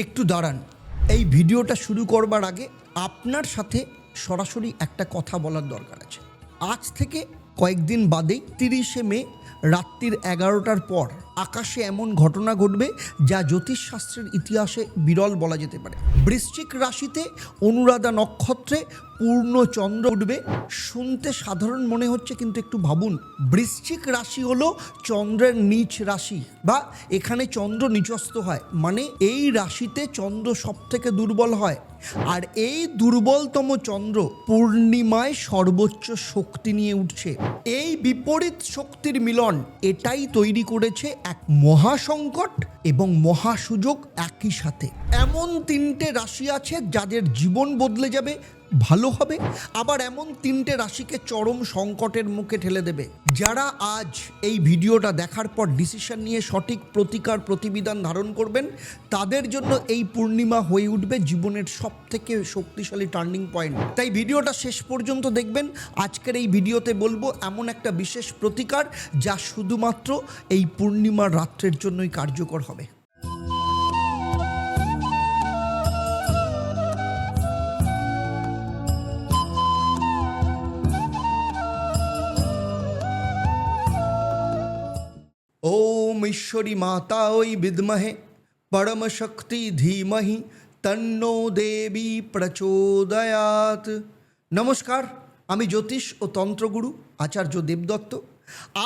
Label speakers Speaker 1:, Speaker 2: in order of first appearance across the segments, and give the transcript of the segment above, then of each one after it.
Speaker 1: একটু দাঁড়ান। এই ভিডিওটা শুরু করবার আগে আপনার সাথে সরাসরি একটা কথা বলার দরকার আছে। আজ থেকে কয়েকদিন বাদেই 30শে মে রাত্রির 11টার পর আকাশে এমন ঘটনা ঘটবে যা জ্যোতিষশাস্ত্রের ইতিহাসে বিরল বলা যেতে পারে। বৃশ্চিক রাশিতে অনুরাধা নক্ষত্রে পূর্ণ চন্দ্র উঠবে। শুনতে সাধারণ মনে হচ্ছে, কিন্তু একটু ভাবুন, বৃশ্চিক রাশি হলো চন্দ্রের নিচ রাশি, বা এখানে চন্দ্র নিচস্থ হয়, মানে এই রাশিতে চন্দ্র সব থেকে দুর্বল হয়। আর এই দুর্বলতম চন্দ্র পূর্ণিমায় সর্বোচ্চ শক্তি নিয়ে উঠছে। এই বিপরীত শক্তির মিলন এটাই তৈরি করেছে এক মহাসংকট এবং মহাসুযোগ একই সাথে। এমন তিনটে রাশি আছে যাদের জীবন বদলে যাবে, ভালো হবে, আবার এমন তিনটে রাশিকে চরম সংকটের মুখে ঠেলে দেবে। যারা আজ এই ভিডিওটা দেখার পর ডিসিশন নিয়ে সঠিক প্রতিকার প্রতিবিধান ধারণ করবেন, তাদের জন্য এই পূর্ণিমা হয়ে উঠবে জীবনের সব থেকে শক্তিশালী টার্নিং পয়েন্ট। তাই ভিডিওটা শেষ পর্যন্ত দেখবেন। আজকের এই ভিডিওতে বলবো এমন একটা বিশেষ প্রতিকার যা শুধুমাত্র এই পূর্ণিমার রাত্রের জন্যই কার্যকর হবে। ओम ईश्वरी माता ओई विद्महे परम शक्ति धीमहि तन्नो देवी प्रचोदयात। নমস্কার, আমি জ্যোতিষ ও তন্ত্রগুরু আচার্য দেবদত্ত।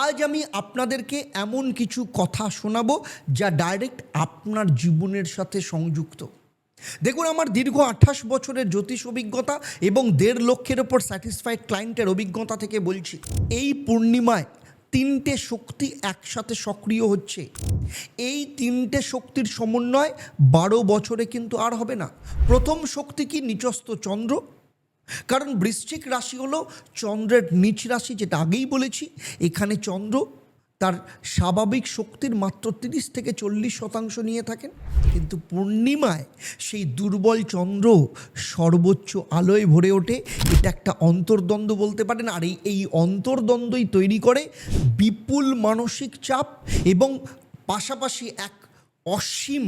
Speaker 1: আজ আমি আপনাদেরকে এমন কিছু কথা শোনাবো যা ডাইরেক্ট আপনার জীবনের সাথে সংযুক্ত। দেখুন, আমার দীর্ঘ 28 বছরের জ্যোতিষ অভিজ্ঞতা এবং 1.5 লক্ষের ওপর স্যাটিসফাইড ক্লায়েন্টের অভিজ্ঞতা থেকে বলছি, এই পূর্ণিমায় তিনটে শক্তি একসাথে সক্রিয় হচ্ছে। এই তিনটে শক্তির সমন্বয় 12 বছরে কিন্তু আর হবে না। প্রথম শক্তি কি? নিচস্থ চন্দ্র। কারণ বৃশ্চিক রাশি হলো চন্দ্রের নিচ রাশি, যেটা আগেই বলেছি। এখানে চন্দ্র তার স্বাভাবিক শক্তির মাত্র 30 থেকে 40% নিয়ে থাকেন, কিন্তু পূর্ণিমায় সেই দুর্বল চন্দ্র সর্বোচ্চ আলোয় ভরে ওঠে। এটা একটা অন্তর্দ্বন্দ্ব বলতে পারেন। আর এই অন্তর্দ্বন্দ্বই তৈরি করে বিপুল মানসিক চাপ এবং পাশাপাশি এক অসীম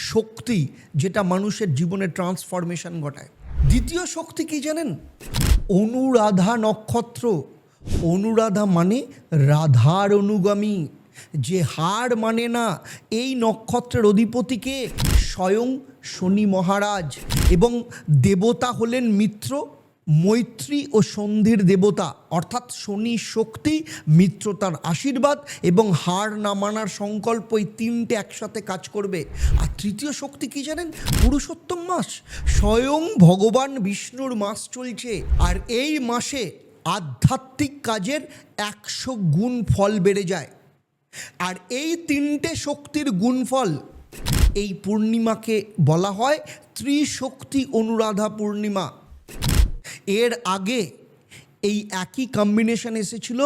Speaker 1: শক্তি, যেটা মানুষের জীবনে ট্রান্সফরমেশন ঘটায়। দ্বিতীয় শক্তি কি জানেন? অনুরাধা নক্ষত্র। অনুরাধা মানে রাধার অনুগামী, যে হার মানে না। এই নক্ষত্রের অধিপতিকে স্বয়ং শনি মহারাজ, এবং দেবতা হলেন মিত্র, মৈত্রী ও সন্ধির দেবতা। অর্থাৎ শনি শক্তি, মিত্রতার আশীর্বাদ এবং হার না মানার সংকল্প, এই তিনটে একসাথে কাজ করবে। আর তৃতীয় শক্তি কি জানেন? পুরুষোত্তম মাস। স্বয়ং ভগবান বিষ্ণুর মাস চলছে, আর এই মাসে আধ্যাত্মিক কাজের 100 গুণ ফল বেড়ে যায়। আর এই তিনটে শক্তির গুণফল এই পূর্ণিমাকে বলা হয় ত্রিশক্তি অনুরাধা পূর্ণিমা। এর আগে এই একই কম্বিনেশন এসেছিল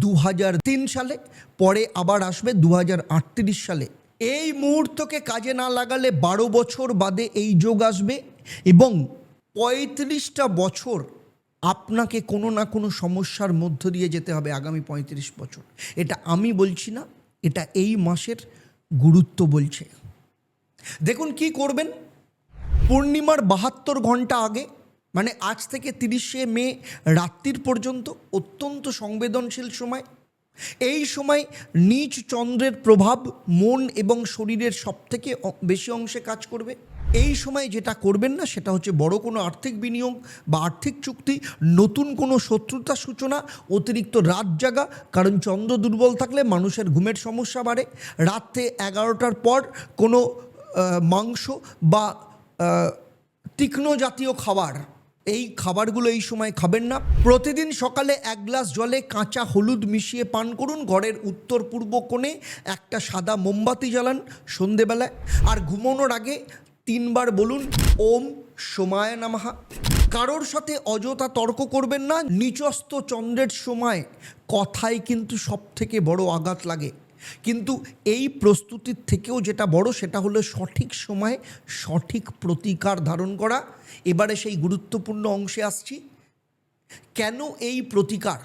Speaker 1: 2003 সালে, পরে আবার আসবে 2038 সালে। এই মুহূর্তকে কাজে না লাগালে 12 বছর বাদে এই যোগ আসবে, এবং 35টা বছর আপনাকে কোনো না কোনো সমস্যার মধ্য দিয়ে যেতে হবে আগামী 35 বছর। এটা আমি বলছি না, এটা এই মাসের গুরুত্ব বলছে। দেখুন কি করবেন। পূর্ণিমার 72 ঘন্টা আগে, মানে আজ থেকে 30শে মে রাত্রির পর্যন্ত অত্যন্ত সংবেদনশীল সময়। এই সময় নিচ চন্দ্রের প্রভাব মন এবং শরীরের সবথেকে বেশি অংশে কাজ করবে। এই সময় যেটা করবেন না সেটা হচ্ছে বড় কোনো আর্থিক বিনিয়োগ বা আর্থিক চুক্তি, নতুন কোনো শত্রুতা সূচনা, অতিরিক্ত রাত জাগা। কারণ চন্দ্র দুর্বল থাকলে মানুষের ঘুমের সমস্যা বাড়ে। রাত্রে 11টার পর কোনো মাংস বা তীক্ষ্ণ জাতীয় খাবার, এই খাবারগুলো এই সময় খাবেন না। প্রতিদিন সকালে 1 গ্লাস জলে কাঁচা হলুদ মিশিয়ে পান করুন। ঘরের উত্তর পূর্ব কোণে একটা সাদা মোমবাতি জ্বালান সন্ধেবেলায়। আর ঘুমানোর আগে 3 বার বলুন ওম সোমায় নমঃ। কারোর সাথে অযথা তর্ক করবেন না। নিচস্থ চন্দ্রের সময় কথায় কিন্তু সব থেকে বড় আঘাত লাগে, কিন্তু এই প্রস্তুতির থেকেও যেটা বড় সেটা হলো সঠিক সময়ে সঠিক প্রতিকার ধারণ করা। এবারে সেই গুরুত্বপূর্ণ অংশে আসছি। কেন এই প্রতিকার?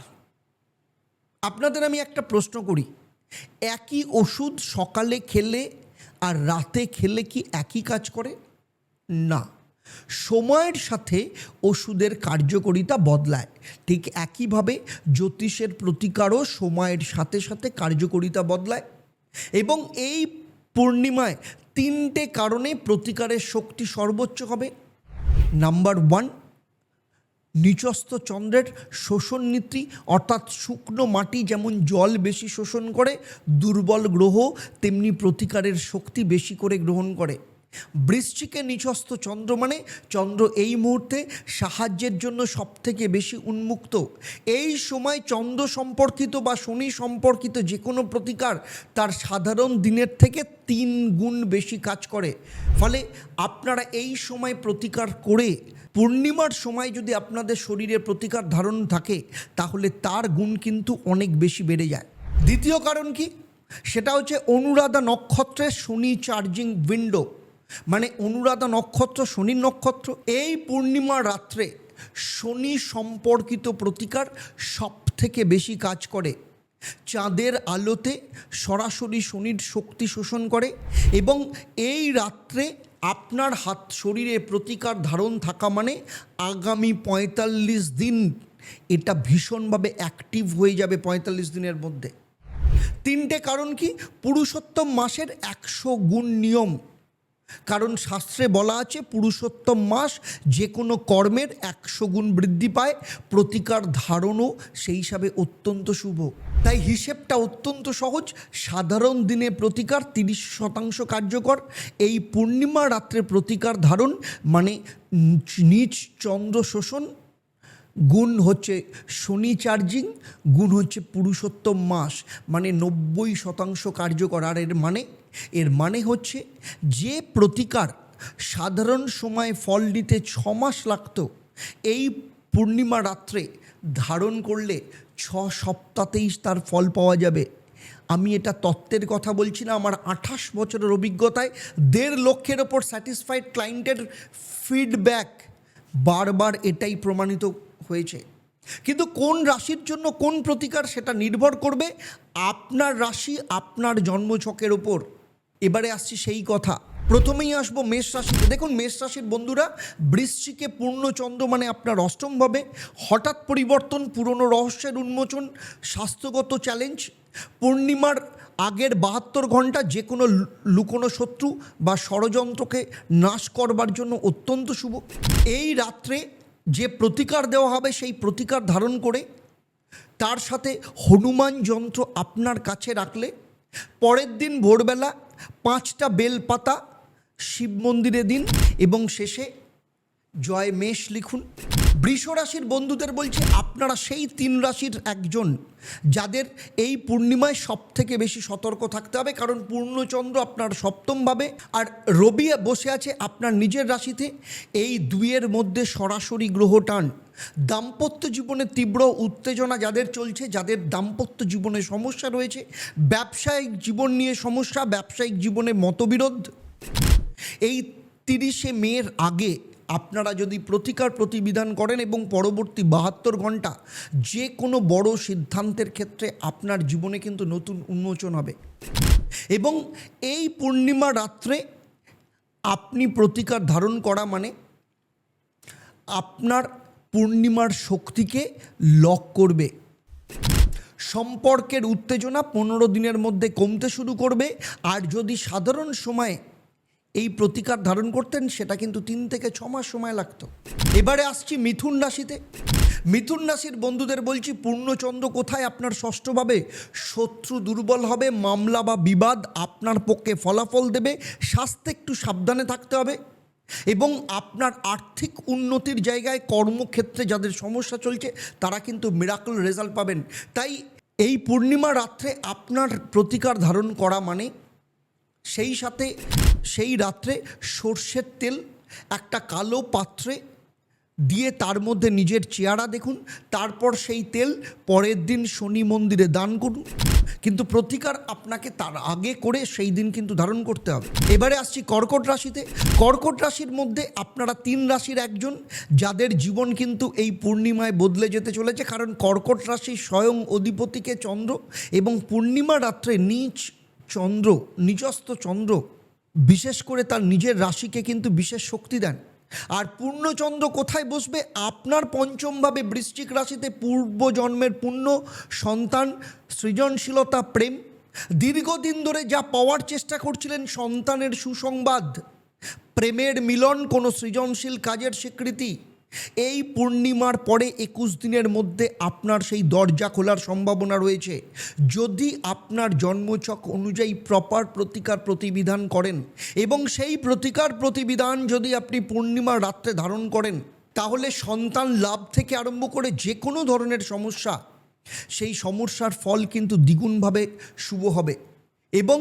Speaker 1: আপনাদের আমি একটা প্রশ্ন করি। একই ওষুধ সকালে খেলে আর রাতে খেলে কি একই কাজ করে? না, সময়ের সাথে ওষুধের কার্যকারিতা বদলায়। ঠিক একইভাবে জ্যোতিষের প্রতিকারও সময়ের সাথে সাথে কার্যকারিতা বদলায়। এবং এই পূর্ণিমায় 3টে কারণে প্রতিকারের শক্তি সর্বোচ্চ হবে। নাম্বার 1, নিচস্থ চন্দ্রের শোষণ নীতি, অর্থাৎ শুকনো মাটি যেমন জল বেশি শোষণ করে, দুর্বল গ্রহ তেমনি প্রতিকারের শক্তি বেশি করে গ্রহণ করে। বৃশ্চিকে নিচস্থ চন্দ্র মানে চন্দ্র এই মুহূর্তে সাহায্যের জন্য সবথেকে বেশি উন্মুক্ত। এই সময় চন্দ্র সম্পর্কিত বা শনি সম্পর্কিত যে কোনো প্রতিকার তার সাধারণ দিনের থেকে 3 গুণ বেশি কাজ করে। ফলে আপনারা এই সময় প্রতিকার করে পূর্ণিমার সময় যদি আপনাদের শরীরে প্রতিকার ধারণ থাকে তাহলে তার গুণ কিন্তু অনেক বেশি বেড়ে যায়। দ্বিতীয় কারণ কি? সেটা হচ্ছে অনুরাধা নক্ষত্রের শনি চার্জিং উইন্ডো, মানে অনুরাধা নক্ষত্র শনির নক্ষত্র। এই পূর্ণিমার রাত্রে শনি সম্পর্কিত প্রতিকার সব থেকে বেশি কাজ করে। চাঁদের আলোতে সরাসরি শনির শক্তি শোষণ করে এবং এই রাত্রে আপনার শরীরে প্রতিকার ধারণ থাকা মানে আগামী 45 দিন এটা ভীষণভাবে অ্যাক্টিভ হয়ে যাবে 45 দিনের মধ্যে। 3টে কারণ কি? পুরুষোত্তম মাসের 100 গুণ নিয়ম। কারণ শাস্ত্রে বলা আছে পুরুষোত্তম মাস যে কোনো কর্মের 100 গুণ বৃদ্ধি পায়, প্রতিকার ধারণও সেই হিসাবে অত্যন্ত শুভ। তাই হিসেবটা অত্যন্ত সহজ। সাধারণ দিনে প্রতিকার 30% কার্যকর। এই পূর্ণিমা রাত্রে প্রতিকার ধারণ মানে নিচ চন্দ্র শোষণ, গুণ হচ্ছে শনি চার্জিং, গুণ হচ্ছে পুরুষোত্তম মাস, মানে 90% কার্যকর। আর এর মানে হচ্ছে যে প্রতিকার সাধারণ সময়ে ফল দিতে 6 মাস লাগতো, এই পূর্ণিমা রাত্রে ধারণ করলে 6 সপ্তাহতেই তার ফল পাওয়া যাবে। আমি এটা তত্ত্বের কথা বলছি না, আমার 28 বছরের অভিজ্ঞতায় 1.5 লক্ষের ওপর স্যাটিসফাইড ক্লায়েন্টের ফিডব্যাক বারবার এটাই প্রমাণিত হয়েছে। কিন্তু কোন রাশির জন্য কোন প্রতিকার সেটা নির্ভর করবে আপনার রাশি, আপনার জন্মছকের ওপর। এবারে আসছি সেই কথা। প্রথমেই আসবো মেষ রাশিতে। দেখুন, মেষ রাশির বন্ধুরা, বৃশ্চিকে পূর্ণচন্দ্র মানে আপনার অষ্টমভাবে, হঠাৎ পরিবর্তন, পুরনো রহস্যের উন্মোচন, স্বাস্থ্যগত চ্যালেঞ্জ। পূর্ণিমার আগের 72 ঘন্টা যে কোনো লুকোনো শত্রু বা ষড়যন্ত্রকে নাশ করবার জন্য অত্যন্ত শুভ। এই রাত্রে যে প্রতিকার দেওয়া হবে সেই প্রতিকার ধারণ করে তার সাথে হনুমান যন্ত্র আপনার কাছে রাখলে পরের দিন ভোরবেলা 5টা বেলপাতা শিব মন্দিরে দিন এবং শেষে জয় মেষ লিখুন। বৃষ রাশির বন্ধুদের বলছি, আপনারা সেই 3 রাশির একজন যাদের এই পূর্ণিমায় সব থেকে বেশি সতর্ক থাকতে হবে। কারণ পূর্ণচন্দ্র আপনার সপ্তমভাবে আর রবি বসে আছে আপনার নিজের রাশিতে। এই দুইয়ের মধ্যে সরাসরি গ্রহ টান। দাম্পত্য জীবনে তীব্র উত্তেজনা যাদের চলছে, যাদের দাম্পত্য জীবনে সমস্যা রয়েছে, ব্যবসায়িক জীবন নিয়ে সমস্যা, ব্যবসায়িক জীবনে মতবিরোধ, এই 30শে মের আগে আপনারা যদি প্রতিকার প্রতিবিধান করেন এবং পরবর্তী 72 ঘন্টা যে কোনো বড় সিদ্ধান্তের ক্ষেত্রে আপনার জীবনে কিন্তু নতুন উন্মোচন হবে। এবং এই পূর্ণিমা রাত্রে আপনি প্রতিকার ধারণ করা মানে আপনার পূর্ণিমার শক্তিকে লক করবে। সম্পর্কের উত্তেজনা 15 দিনের মধ্যে কমতে শুরু করবে। আর যদি সাধারণ সময়ে এই প্রতিকার ধারণ করতেন সেটা কিন্তু 3 থেকে 6 মাস সময় লাগতো। এবারে আসছি মিথুন রাশিতে। মিথুন রাশির বন্ধুদের বলছি, পূর্ণচন্দ্র কোথায়? আপনার ষষ্ঠভাবে। শত্রু দুর্বল হবে, মামলা বা বিবাদ আপনার পক্ষে ফলাফল দেবে, স্বাস্থ্যে একটু সাবধানে থাকতে হবে। এবং আপনার আর্থিক উন্নতির জায়গায় কর্মক্ষেত্রে যাদের সমস্যা চলছে তারা কিন্তু মিরাকল রেজাল্ট পাবেন। তাই এই পূর্ণিমা রাত্রে আপনার প্রতিকার ধারণ করা মানে সেই রাত্রে সর্ষের তেল একটা কালো পাত্রে দিয়ে তার মধ্যে নিজের চেহারা দেখুন, তারপর সেই তেল পরের দিন শনি মন্দিরে দান করুন। কিন্তু প্রতিকার আপনাকে তার আগে করে সেই দিন কিন্তু ধারণ করতে হবে। এবারে আসছি কর্কট রাশিতে। কর্কট রাশির মধ্যে আপনারা 3 রাশির একজন যাদের জীবন কিন্তু এই পূর্ণিমায় বদলে যেতে চলেছে। কারণ কর্কট রাশি স্বয়ং অধিপতিকে চন্দ্র এবং পূর্ণিমা রাত্রে নিচস্থ চন্দ্র বিশেষ করে তার নিজের রাশিকে কিন্তু বিশেষ শক্তি দেন। আর পূর্ণচন্দ্র কোথায় বসবে? আপনার পঞ্চমভাবে বৃশ্চিক রাশিতে। পূর্বজন্মের পুণ্য, সন্তান, সৃজনশীলতা, প্রেম, দীর্ঘদিন ধরে যা পাওয়ার চেষ্টা করছিলেন, সন্তানের সুসংবাদ, প্রেমের মিলন, কোনো সৃজনশীল কাজের স্বীকৃতি, এই পূর্ণিমার পরে 21 দিনের মধ্যে আপনার সেই দরজা খোলার সম্ভাবনা রয়েছে। যদি আপনার জন্মছক অনুযায়ী প্রপার প্রতিকার প্রতিবিধান করেন এবং সেই প্রতিকার প্রতিবিধান যদি আপনি পূর্ণিমার রাত্রে ধারণ করেন, তাহলে সন্তান লাভ থেকে আরম্ভ করে যে কোনো ধরনের সমস্যা, সেই সমস্যার ফল কিন্তু দ্বিগুণভাবে শুভ হবে। এবং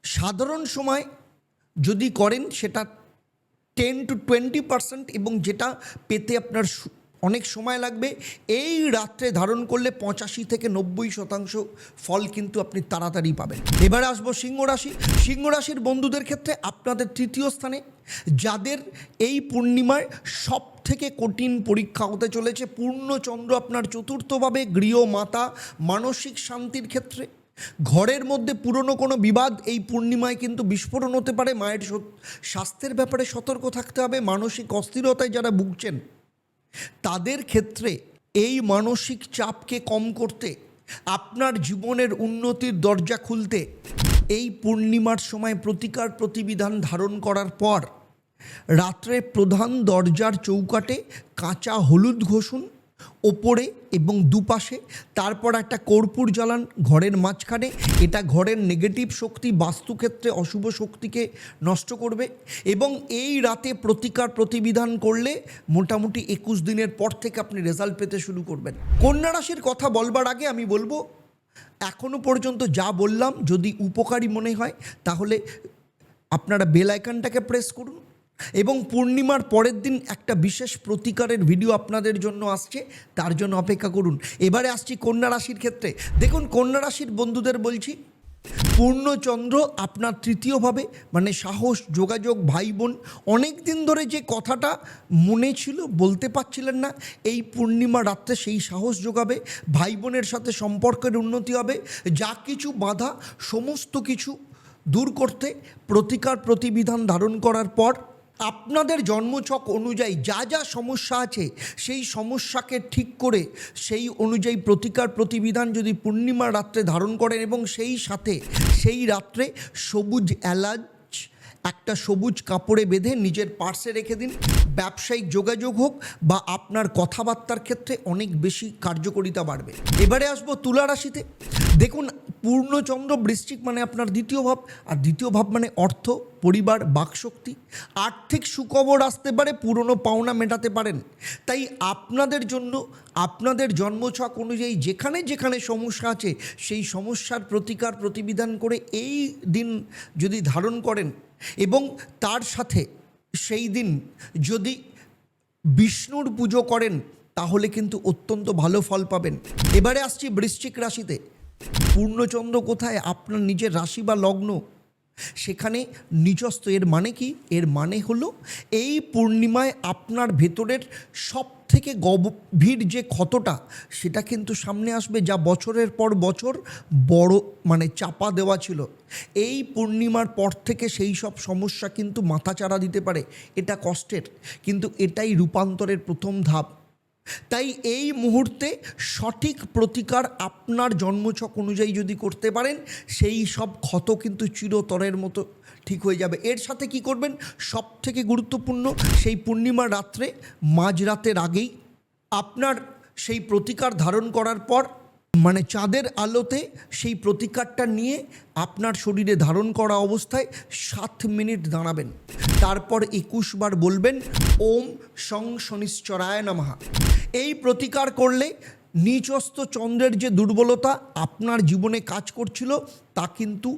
Speaker 1: সাধারণ সময় যদি করেন সেটা 10 to 20%, এবং যেটা পেতে আপনার অনেক সময় লাগবে, এই রাত্রে ধারণ করলে 85 থেকে 90% ফল কিন্তু আপনি তাড়াতাড়ি পাবেন। এবারে আসবো সিংহ রাশি। সিংহ রাশির বন্ধুদের ক্ষেত্রে আপনাদের তৃতীয় স্থানে, যাদের এই পূর্ণিমায় সব থেকে কঠিন পরীক্ষা হতে চলেছে। পূর্ণচন্দ্র আপনার চতুর্থভাবে, গৃহ, মাতা, মানসিক শান্তির ক্ষেত্রে। ঘরের মধ্যে পুরনো কোনো বিবাদ এই পূর্ণিমায় কিন্তু বিস্ফোরণ হতে পারে। মায়ের স্বাস্থ্যের ব্যাপারে সতর্ক থাকতে হবে। মানসিক অস্থিরতায় যারা ভুগছেন তাদের ক্ষেত্রে এই মানসিক চাপকে কম করতে, আপনার জীবনের উন্নতির দরজা খুলতে এই পূর্ণিমার সময় প্রতিকার প্রতিবিধান ধারণ করার পর রাত্রে প্রধান দরজার চৌকাটে কাঁচা হলুদ ঘষুন ওপরে এবং দুপাশে, তারপর একটা কর্পূর জ্বালান ঘরের মাঝখানে। এটা ঘরের নেগেটিভ শক্তি, বাস্তুক্ষেত্রে অশুভ শক্তিকে নষ্ট করবে। এবং এই রাতে প্রতিকার প্রতিবিধান করলে মোটামুটি 21 দিনের পর থেকে আপনি রেজাল্ট পেতে শুরু করবেন। কন্যা রাশির কথা বলবার আগে আমি বলবো, এখনও পর্যন্ত যা বললাম যদি উপকারী মনে হয় তাহলে আপনারা বেল আইকনটাকে প্রেস করুন, এবং পূর্ণিমার পরের দিন একটা বিশেষ প্রতিকারের ভিডিও আপনাদের জন্য আসছে, তার জন্য অপেক্ষা করুন। এবারে আসছি কন্যা রাশির ক্ষেত্রে। দেখুন, কন্যা রাশির বন্ধুদের বলছি, পূর্ণচন্দ্র আপনার তৃতীয়ভাবে, মানে সাহস, যোগাযোগ, ভাই বোন, অনেক দিন ধরে যে কথাটা মনে ছিল বলতে পারছিলেন না, এই পূর্ণিমা রাত্রে সেই সাহস যোগাবে। ভাই বোনের সাথে সম্পর্কের উন্নতি হবে। যা কিছু বাধা সমস্ত কিছু দূর করতে প্রতিকার প্রতিবিধান ধারণ করার পর আপনাদের জন্মছক অনুযায়ী যা যা সমস্যা আছে সেই সমস্যাকে ঠিক করে সেই অনুযায়ী প্রতিকার প্রতিবিধান যদি পূর্ণিমার রাত্রে ধারণ করেন এবং সেই সাথে সেই রাত্রে সবুজ এলাচ একটা সবুজ কাপড়ে বেঁধে নিজের পার্সে রেখে দিন, ব্যবসায়িক যোগাযোগ হোক বা আপনার কথাবার্তার ক্ষেত্রে অনেক বেশি কার্যকারিতা বাড়বে। এবারে আসবো তুলা রাশিতে। দেখুন, পূর্ণচন্দ্র বৃশ্চিক মানে আপনার দ্বিতীয় ভাব, আর দ্বিতীয় ভাব মানে অর্থ, পরিবার, বাকশক্তি। আর্থিক সুখবর আসতে পারে, পুরনো পাওনা মেটাতে পারেন। তাই আপনাদের জন্য আপনাদের জন্মছক অনুযায়ী যেখানে যেখানে সমস্যা আছে সেই সমস্যার প্রতিকার প্রতিবিধান করে এই দিন যদি ধারণ করেন এবং তার সাথে সেই দিন যদি বিষ্ণুর পুজো করেন তাহলে কিন্তু অত্যন্ত ভালো ফল পাবেন। এবারে আসছি বৃশ্চিক রাশিতে। পূর্ণচন্দ্র কোথায়? আপনার নিজের রাশি বা লগ্ন, সেখানে নিজস্ব। এর মানে কি? এর মানে হলো এই পূর্ণিমায় আপনার ভেতরের সব থেকে গভীর যে ক্ষতটা সেটা কিন্তু সামনে আসবে, যা বছরের পর বছর বড় মানে চাপা দেওয়া ছিল। এই পূর্ণিমার পর থেকে সেই সব সমস্যা কিন্তু মাথাচাড়া দিতে পারে। এটা কষ্টের, কিন্তু এটাই রূপান্তরের প্রথম ধাপ। তাই এই মুহূর্তে সঠিক প্রতিকার আপনার জন্মছক অনুযায়ী যদি করতে পারেন, সেই সব ক্ষত কিন্তু চিরতরের মতো ঠিক হয়ে যাবে। এর সাথে কি করবেন? সব থেকে গুরুত্বপূর্ণ, সেই পূর্ণিমার রাত্রে মাঝরাতের আগেই আপনার সেই প্রতিকার ধারণ করার পর, মানে চাঁদের আলোতে সেই প্রতিকারটা নিয়ে আপনার শরীরে ধারণ করা অবস্থায় 7 মিনিট দাঁড়াবেন। তারপর 21 বার বলবেন ওম শং শনিশ্চরায় নমঃ। এই প্রতিকার করলে নিচস্থ চন্দ্রের যে দুর্বলতা আপনার জীবনে কাজ করছিল তা কিন্তু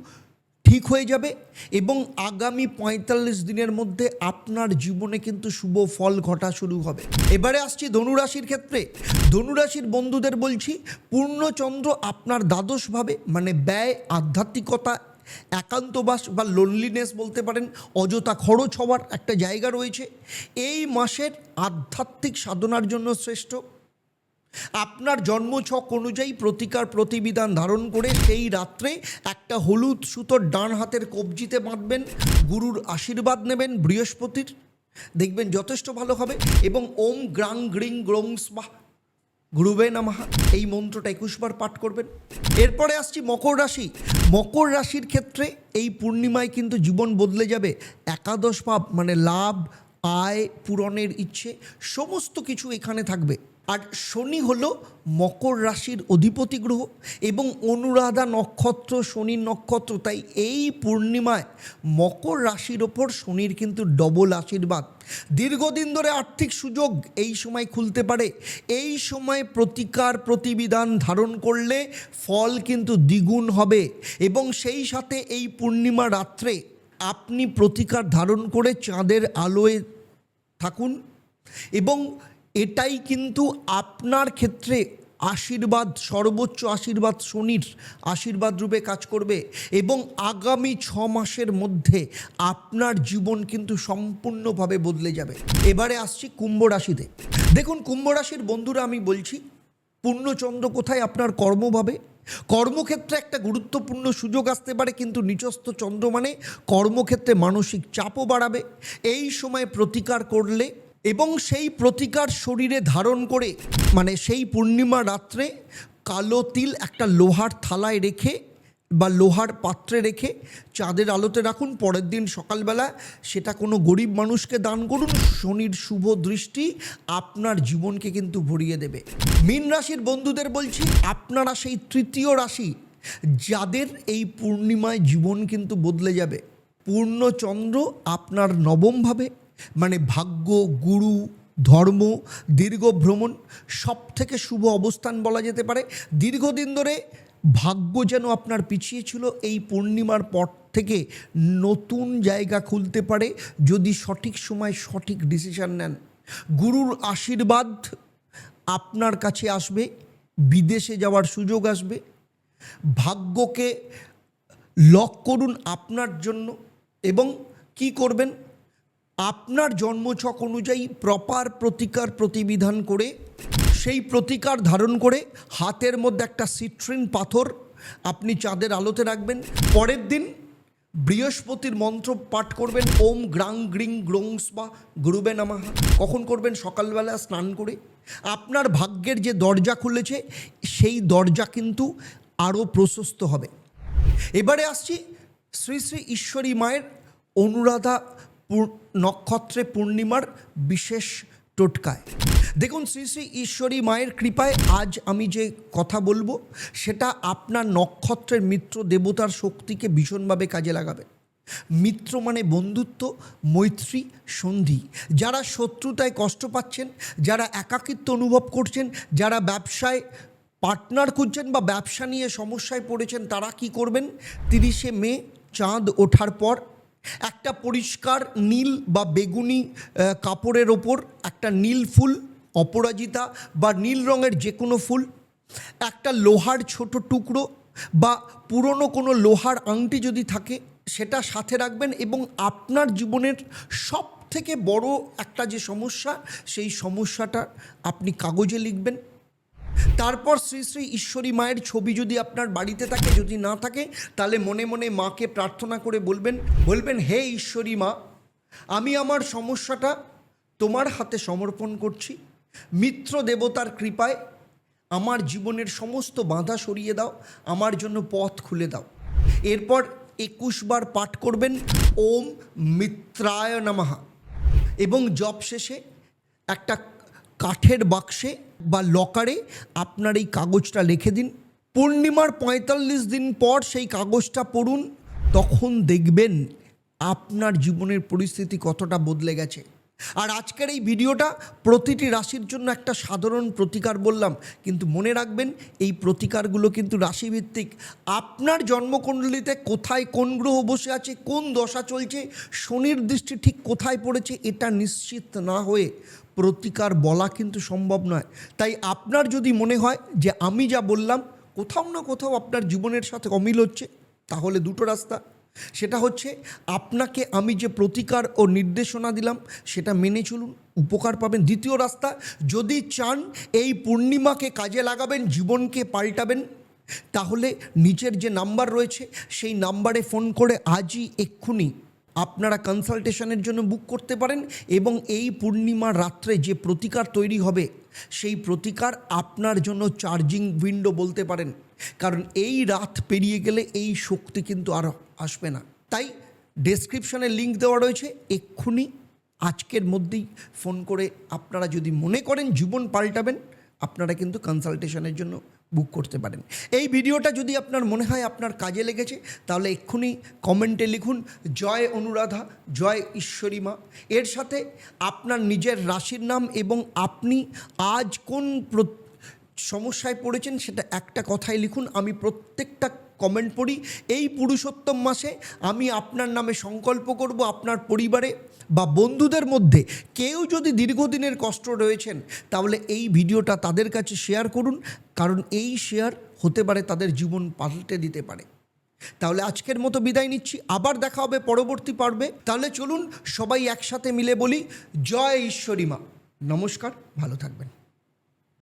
Speaker 1: ঠিক হয়ে যাবে, এবং আগামী 45 দিনের মধ্যে আপনার জীবনে কিন্তু শুভ ফল ঘটা শুরু হবে। এবারে আসছি ধনুরাশির ক্ষেত্রে। ধনুরাশির বন্ধুদের বলছি, পূর্ণচন্দ্র আপনার দ্বাদশভাবে, মানে ব্যয়, আধ্যাত্মিকতা, একান্তবাস বা লোনলিনেস বলতে পারেন, অযথা খরচ হওয়ার একটা জায়গা রয়েছে। এই মাসের আধ্যাত্মিক সাধনার জন্য শ্রেষ্ঠ। আপনার জন্মছক অনুযায়ী প্রতিকার প্রতিবিধান ধারণ করে সেই রাত্রে একটা হলুদ সুতোর ডান হাতের কবজিতে বাঁধবেন, গুরুর আশীর্বাদ নেবেন বৃহস্পতির, দেখবেন যথেষ্ট ভালো হবে। এবং ওম গ্রাং গ্রিং গ্রং স্বাহা গুরুবে নমঃ এই মন্ত্রটা 21 বার পাঠ করবেন। এরপরে আসছি মকর রাশি। মকর রাশির ক্ষেত্রে এই পূর্ণিমায় কিন্তু জীবন বদলে যাবে। একাদশ ভাব মানে লাভ, আয় পূরণের ইচ্ছে সমস্ত কিছু এখানে থাকবে। আর শনি হলো মকর রাশির অধিপতি গ্রহ এবং অনুরাধা নক্ষত্র শনির নক্ষত্র, তাই এই পূর্ণিমায় মকর রাশির ওপর শনির কিন্তু ডবল আশীর্বাদ। দীর্ঘদিন ধরে আর্থিক সুযোগ এই সময় খুলতে পারে। এই সময় প্রতিকার প্রতিবিধান ধারণ করলে ফল কিন্তু দ্বিগুণ হবে। এবং সেই সাথে এই পূর্ণিমা রাত্রে আপনি প্রতিকার ধারণ করে চাঁদের আলোয় থাকুন এবং এটাই কিন্তু আপনার ক্ষেত্রে আশীর্বাদ, সর্বোচ্চ আশীর্বাদ শনির আশীর্বাদ রূপে কাজ করবে। এবং আগামী 6 মাসের মধ্যে আপনার জীবন কিন্তু সম্পূর্ণভাবে বদলে যাবে। এবারে আসছি কুম্ভ রাশিতে। দেখুন কুম্ভ রাশির বন্ধুরা, আমি বলছি পূর্ণচন্দ্র কোথায়? আপনার কর্মভাবে। কর্মক্ষেত্রে একটা গুরুত্বপূর্ণ সুযোগ আসতে পারে, কিন্তু নিচস্থ চন্দ্র মানে কর্মক্ষেত্রে মানসিক চাপও বাড়াবে। এই সময় প্রতিকার করলে এবং সেই প্রতিকার শরীরে ধারণ করে মানে সেই পূর্ণিমা রাত্রে কালো তিল একটা লোহার থালায় রেখে বা লোহার পাত্রে রেখে চাঁদের আলোতে রাখুন। পরের দিন সকালবেলা সেটা কোনো গরিব মানুষকে দান করুন। শনির শুভ দৃষ্টি আপনার জীবনকে কিন্তু ভরিয়ে দেবে। মীন রাশির বন্ধুদের বলছি, আপনারা সেই তৃতীয় রাশি যাদের এই পূর্ণিমায় জীবন কিন্তু বদলে যাবে। পূর্ণচন্দ্র আপনার নবমভাবে মানে ভাগ্য, গুরু, ধর্ম, দীর্ঘ ভ্রমণ সব থেকে শুভ অবস্থান বলা যেতে পারে। দীর্ঘদিন ধরে ভাগ্য যেন আপনার পিছিয়ে ছিল, এই পূর্ণিমার পর থেকে নতুন জায়গা খুলতে পারে যদি সঠিক সময় সঠিক ডিসিশন নেন। গুরুর আশীর্বাদ আপনার কাছে আসবে, বিদেশে যাওয়ার সুযোগ আসবে। ভাগ্যকে লক করুন আপনার জন্য এবং কি করবেন? আপনার জন্মছক অনুযায়ী প্রপার প্রতিকার প্রতিবিধান করে সেই প্রতিকার ধারণ করে হাতের মধ্যে একটা সিট্রিন পাথর আপনি চাঁদের আলোতে রাখবেন। পরের দিন বৃহস্পতির মন্ত্র পাঠ করবেন, ওম গ্রাং গ্রিং গ্রং স্বাহা গুরুবে নমঃ। কখন করবেন? সকালবেলা স্নান করে। আপনার ভাগ্যের যে দরজা খুলেছে সেই দরজা কিন্তু আরও প্রশস্ত হবে। এবারে আসছি শ্রী শ্রী ঈশ্বরী মায়ের অনুরাধা নক্ষত্রে পূর্ণিমার বিশেষ টোটকায়। দেখুন শ্রী শ্রী ঈশ্বরী মায়ের কৃপায় আজ আমি যে কথা বলবো সেটা আপনার নক্ষত্রের মিত্র দেবতার শক্তিকে ভীষণভাবে কাজে লাগাবে। মিত্র মানে বন্ধুত্ব, মৈত্রী, সন্ধি। যারা শত্রুতায় কষ্ট পাচ্ছেন, যারা একাকিত্ব অনুভব করছেন, যারা ব্যবসায় পার্টনার খুঁজছেন বা ব্যবসা নিয়ে সমস্যায় পড়েছেন, তারা কি করবেন? 30শে মে চাঁদ ওঠার পর একটা পরিষ্কার নীল বা বেগুনি কাপড়ের ওপর একটা নীল ফুল, অপরাজিতা বা নীল রঙের যে কোনো ফুল, একটা লোহার ছোট টুকরো বা পুরনো কোনো লোহার আংটি যদি থাকে সেটা সাথে রাখবেন এবং আপনার জীবনের সব থেকে বড় একটা যে সমস্যা সেই সমস্যাটা আপনি কাগজে লিখবেন। তারপর শ্রী শ্রী ঈশ্বরী মায়ের ছবি যদি আপনার বাড়িতে থাকে, যদি না থাকে তাহলে মনে মনে মাকে প্রার্থনা করে বলবেন হে ঈশ্বরী মা, আমি আমার সমস্যাটা তোমার হাতে সমর্পণ করছি। মিত্র দেবতার কৃপায় আমার জীবনের সমস্ত বাধা সরিয়ে দাও, আমার জন্য পথ খুলে দাও। এরপর 21 বার পাঠ করবেন ওম মিত্রায় নমঃ এবং জপ শেষে একটা কাঠের বাক্সে বা লকারে আপনার এই কাগজটা রেখে দিন। পূর্ণিমার 45 দিন পর সেই কাগজটা পড়ুন, তখন দেখবেন আপনার জীবনের পরিস্থিতি কতটা বদলে গেছে। আর আজকের এই ভিডিওটা প্রতিটি রাশির জন্য একটা সাধারণ প্রতিকার বললাম, কিন্তু মনে রাখবেন এই প্রতিকারগুলো কিন্তু রাশিভিত্তিক। আপনার জন্মকুণ্ডলিতে কোথায় কোন গ্রহ বসে আছে, কোন দশা চলছে, শনির দৃষ্টি ঠিক কোথায় পড়েছে, এটা নিশ্চিত না হয়ে প্রতিকার বলা কিন্তু সম্ভব নয়। তাই আপনার যদি মনে হয় যে আমি যা বললাম কোথাও না কোথাও আপনার জীবনের সাথে অমিল হচ্ছে, তাহলে দুটো রাস্তা। সেটা হচ্ছে আপনাকে আমি যে প্রতিকার ও নির্দেশনা দিলাম সেটা মেনে চলুন, উপকার পাবেন। দ্বিতীয় রাস্তা, যদি চান এই পূর্ণিমাকে কাজে লাগাবেন, জীবনকে পাল্টাবেন, তাহলে নিচের যে নাম্বার রয়েছে সেই নাম্বারে ফোন করে আজই এক্ষুনি আপনারা কনসালটেশনের জন্য বুক করতে পারেন এবং এই পূর্ণিমার রাত্রে যে প্রতিকার তৈরি হবে সেই প্রতিকার আপনার জন্য চার্জিং উইন্ডো বলতে পারেন, কারণ এই রাত পেরিয়ে গেলে এই শক্তি কিন্তু আর আসবে না। তাই ডেসক্রিপশনে লিঙ্ক দেওয়া রয়েছে, এক্ষুনি আজকের মধ্যেই ফোন করে আপনারা যদি মনে করেন জীবন পাল্টাবেন, আপনারা কিন্তু কনসালটেশনের জন্য বুক করতে পারেন। এই ভিডিওটা যদি আপনার মনে হয় আপনার কাজে লেগেছে তাহলে এক্ষুনি কমেন্টে লিখুন জয় অনুরাধা, জয় ঈশ্বরী মা। এর সাথে আপনার নিজের রাশির নাম এবং আপনি আজ কোন সমস্যায় পড়েছেন সেটা একটা কথায় লিখুন। আমি প্রত্যেকটা কমেন্ট পড়ি। এই পুরুষোত্তম মাসে আমি আপনার নামে সংকল্প করব, আপনার পরিবারে বা বন্ধুদের মধ্যে কেউ যদি দীর্ঘদিনের কষ্ট রয়েছেন তাহলে এই ভিডিওটা তাদের কাছে শেয়ার করুন, কারণ এই শেয়ার হতে পারে তাদের জীবন পাল্টে দিতে পারে। তাহলে আজকের মতো বিদায় নিচ্ছি, আবার দেখা হবে পরবর্তী পর্বে। তাহলে চলুন সবাই একসাথে মিলে বলি জয় ঈশ্বরী মা। নমস্কার, ভালো থাকবেন।